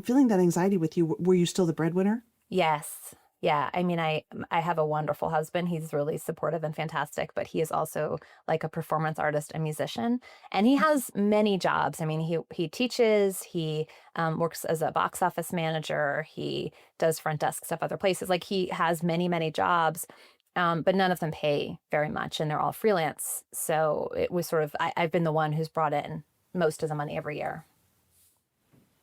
feeling that anxiety with you. Were you still the breadwinner? Yes. Yeah. I mean, I have a wonderful husband. He's really supportive and fantastic, but he is also like a performance artist and musician. And he has many jobs. I mean, he teaches, he works as a box office manager, he does front desk stuff other places. Like he has many, many jobs. But none of them pay very much and they're all freelance. So it was sort of, I've been the one who's brought in most of the money every year.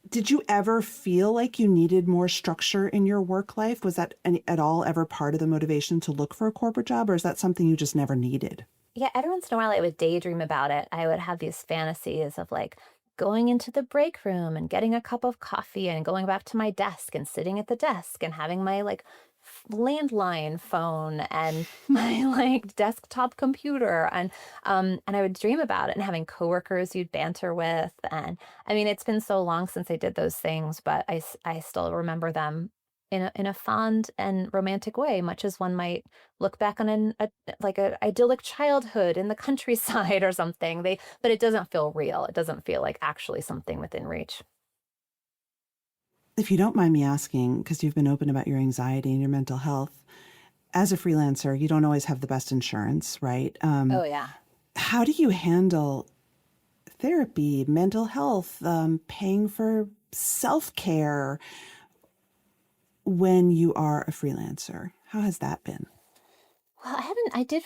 Did you ever feel like you needed more structure in your work life? Was that at all ever part of the motivation to look for a corporate job, or is that something you just never needed? Yeah, every once in a while I would daydream about it. I would have these fantasies of like going into the break room and getting a cup of coffee and going back to my desk and sitting at the desk and having my like landline phone and my like desktop computer and I would dream about it and having coworkers you'd banter with. And I mean, it's been so long since I did those things, but I still remember them in a fond and romantic way, much as one might look back on a idyllic childhood in the countryside or something. But it doesn't feel real. It doesn't feel like actually something within reach. If you don't mind me asking, because you've been open about your anxiety and your mental health, as a freelancer, you don't always have the best insurance, right? Oh yeah. How do you handle therapy, mental health, paying for self-care when you are a freelancer? How has that been? Well, I did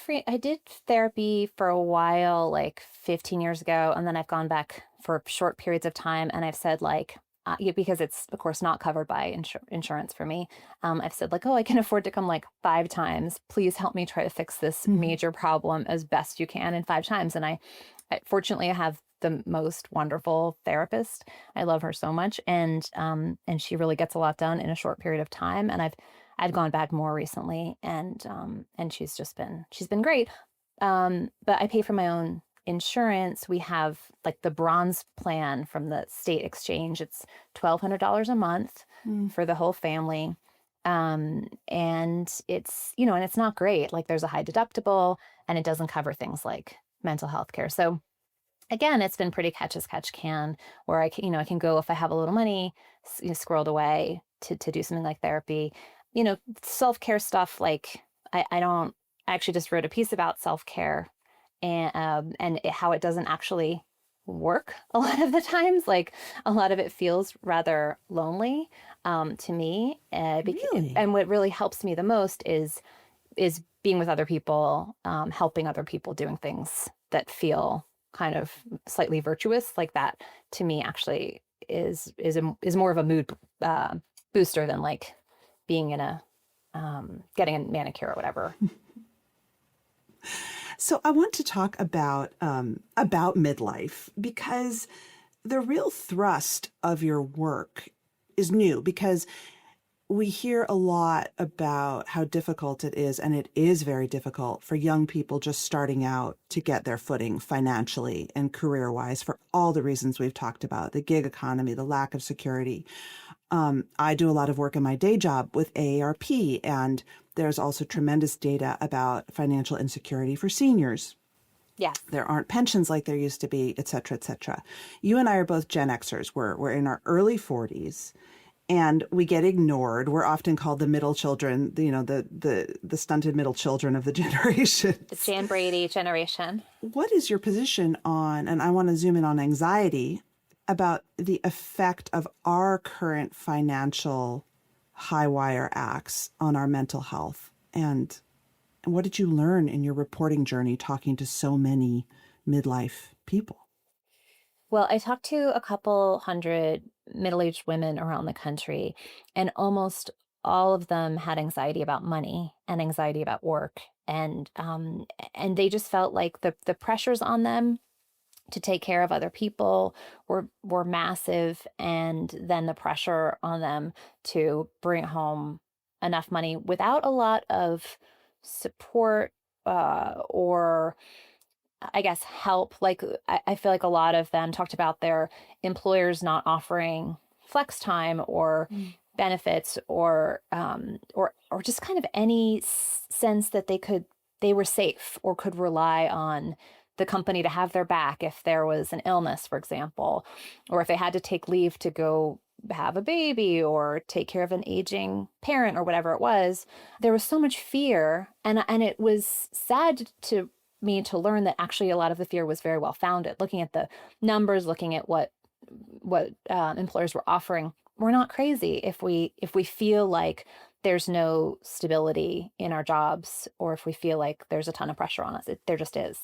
therapy for a while, like 15 years ago, and then I've gone back for short periods of time, and I've said like, yeah, because it's of course not covered by insurance for me. I've said like, oh, I can afford to come like 5 times. Please help me try to fix this major problem as best you can in 5 times. And fortunately, I have the most wonderful therapist. I love her so much, and she really gets a lot done in a short period of time. And I've gone back more recently, and she's been great. But I pay for my own insurance. We have like the bronze plan from the state exchange. It's $1,200 a month for the whole family. And it's, and it's not great. Like there's a high deductible and it doesn't cover things like mental health care. So again, it's been pretty catch as catch can, where I can go if I have a little money, squirreled away to do something like therapy. Self-care stuff, like I actually just wrote a piece about self-care and how it doesn't actually work a lot of the times. Like a lot of it feels rather lonely to me. Really? And what really helps me the most is being with other people, helping other people, doing things that feel kind of slightly virtuous. Like that to me actually is more of a mood booster than like being in a getting a manicure or whatever. So I want to talk about midlife, because the real thrust of your work is new, because we hear a lot about how difficult it is, and it is very difficult for young people just starting out to get their footing financially and career-wise for all the reasons we've talked about, the gig economy, the lack of security. I do a lot of work in my day job with AARP, and there's also tremendous data about financial insecurity for seniors. Yeah. There aren't pensions like there used to be, et cetera, et cetera. You and I are both Gen Xers. We're in our early 40s, and we get ignored. We're often called the middle children, the stunted middle children of the generation. The Jan Brady generation. What is your position on, and I want to zoom in on anxiety, about the effect of our current financial high wire acts on our mental health and And what did you learn in your reporting journey talking to so many midlife people? Well, I talked to a couple hundred middle-aged women around the country, and almost all of them had anxiety about money and anxiety about work. And they just felt like the pressures on them to take care of other people were massive, and then the pressure on them to bring home enough money without a lot of support, or I guess help. Like I feel like a lot of them talked about their employers not offering flex time or benefits, or just kind of any sense that they were safe or could rely on the company to have their back if there was an illness, for example, or if they had to take leave to go have a baby or take care of an aging parent or whatever it was. There was so much fear, and it was sad to me to learn that actually a lot of the fear was very well founded. Looking at the numbers, looking at what employers were offering, we're not crazy if we feel like there's no stability in our jobs, or if we feel like there's a ton of pressure on us. There just is.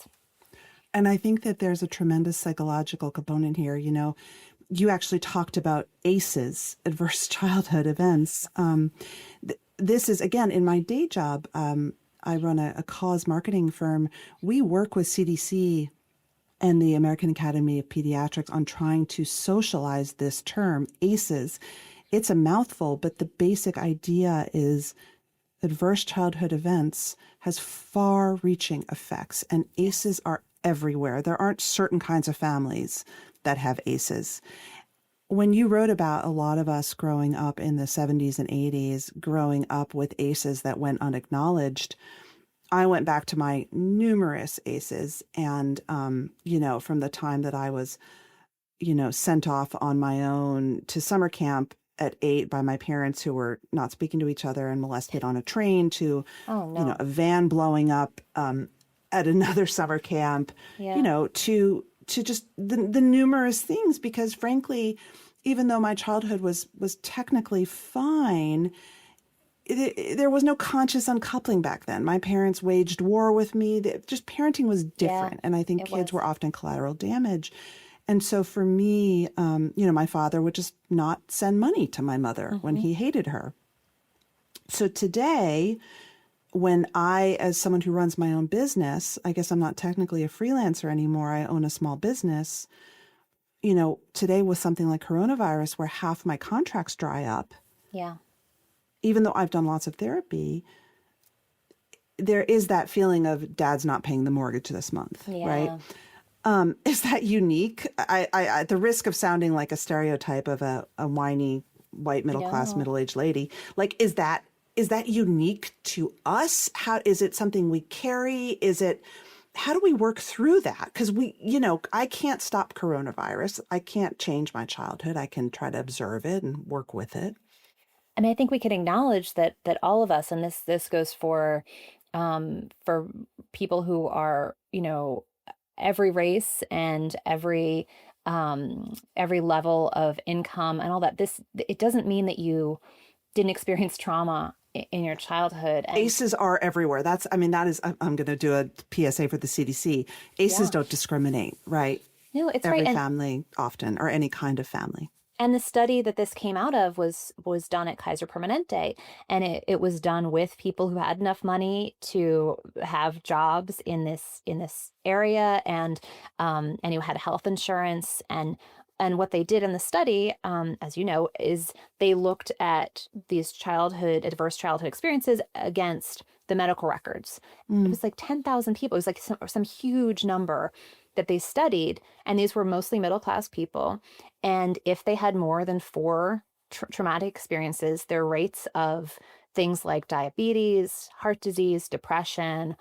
And I think that there's a tremendous psychological component here. You know, you actually talked about ACEs, adverse childhood events. This is, again, in my day job, I run a cause marketing firm. We work with CDC and the American Academy of Pediatrics on trying to socialize this term, ACEs. It's a mouthful, but the basic idea is adverse childhood events has far-reaching effects, and ACEs are everywhere. There aren't certain kinds of families that have ACEs. When you wrote about a lot of us growing up in the 70s and 80s, growing up with ACEs that went unacknowledged, I went back to my numerous ACEs. And, from the time that I was, sent off on my own to summer camp at 8 by my parents who were not speaking to each other and molested on a train to, a van blowing up at another summer camp, to just the numerous things, because frankly, even though my childhood was technically fine, there was no conscious uncoupling back then. My parents waged war with me. Just parenting was different. And I think kids were often collateral damage. And so for me, my father would just not send money to my mother when he hated her. So today, when I, as someone who runs my own business, I guess I'm not technically a freelancer anymore. I own a small business. Today with something like coronavirus, where half my contracts dry up. Yeah. Even though I've done lots of therapy, there is that feeling of dad's not paying the mortgage this month, right? Is that unique? I at the risk of sounding like a stereotype of a whiny white middle-class middle-aged lady, like, is that unique to us? How is it something we carry? How do we work through that? Because I can't stop coronavirus. I can't change my childhood. I can try to observe it and work with it. And I think we can acknowledge that all of us, and this goes for people who are, every race and every level of income and all that. It doesn't mean that you didn't experience trauma in your childhood. And ACEs are everywhere. I'm going to do a PSA for the CDC. ACEs don't discriminate, right? No, it's every right. family often, or any kind of family. And the study that this came out of was done at Kaiser Permanente, and it was done with people who had enough money to have jobs in this area, and who had health insurance. And what they did in the study, as you know, is they looked at these adverse childhood experiences against the medical records. It was like 10,000 people. It was like some huge number that they studied, and these were mostly middle-class people. And if they had more than 4 traumatic experiences, their rates of things like diabetes, heart disease, depression,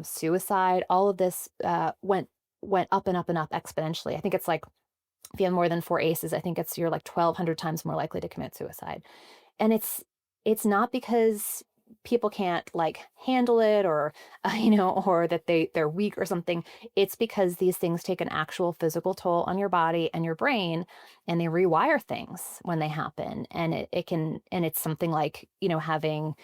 suicide, all of this went up and up and up exponentially. I think it's like, if you have more than 4 ACEs, I think you're like 1,200 times more likely to commit suicide. And it's not because people can't like handle it, or or that they're weak or something. It's because these things take an actual physical toll on your body and your brain, and they rewire things when they happen. And it's something like having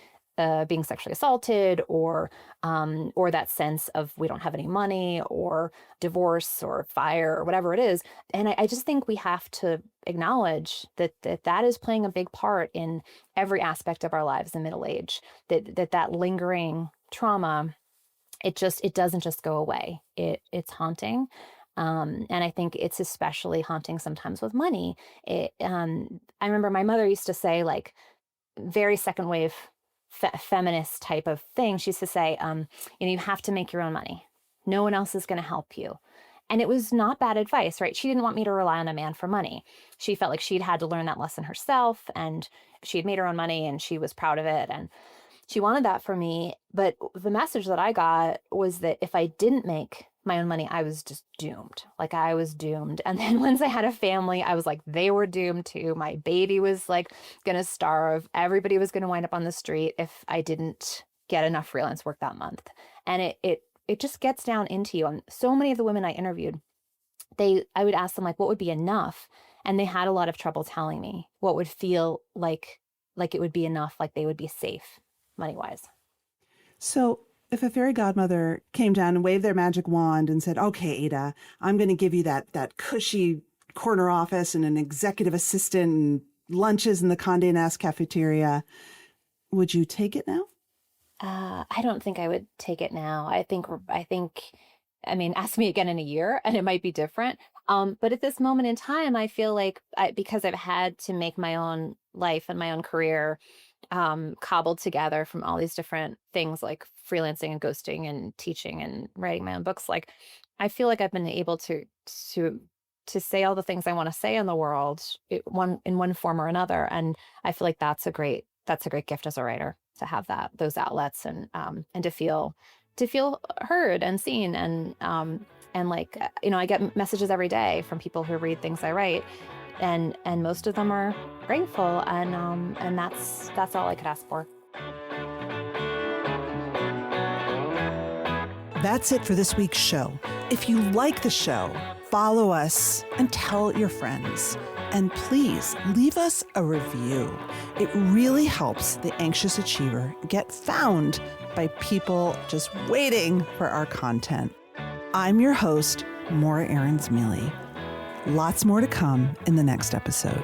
being sexually assaulted, or that sense of we don't have any money, or divorce or fire or whatever it is. And I just think we have to acknowledge that is playing a big part in every aspect of our lives in middle age, that lingering trauma, it doesn't just go away. It's haunting. And I think it's especially haunting sometimes with money. I remember my mother used to say, like, very second wave feminist type of thing. She used to say, you have to make your own money. No one else is going to help you. And it was not bad advice, right? She didn't want me to rely on a man for money. She felt like she'd had to learn that lesson herself, and she had made her own money and she was proud of it. And she wanted that for me. But the message that I got was that if I didn't make my own money, I was just doomed. Like, I was doomed. And then once I had a family, I was like, they were doomed too. My baby was like going to starve. Everybody was going to wind up on the street if I didn't get enough freelance work that month. And it just gets down into you. And so many of the women I interviewed, I would ask them, like, what would be enough? And they had a lot of trouble telling me what would feel like it would be enough, like they would be safe money-wise. So if a fairy godmother came down and waved their magic wand and said, okay, Ada, I'm going to give you that cushy corner office and an executive assistant and lunches in the Condé Nast cafeteria, would you take it now? I don't think I would take it now. I mean, ask me again in a year and it might be different. But at this moment in time, I feel like because I've had to make my own life and my own career cobbled together from all these different things, like freelancing and ghosting and teaching and writing my own books, like, I feel like I've been able to say all the things I want to say in the world in one form or another. And I feel like that's a great gift as a writer, to have those outlets and to feel heard and seen. And like, I get messages every day from people who read things I write, and most of them are grateful, and that's all I could ask for. That's it for this week's show. If you like the show, follow us and tell your friends. And please leave us a review. It really helps the anxious achiever get found by people just waiting for our content. I'm your host, Maura Aarons-Mele. Lots more to come in the next episode.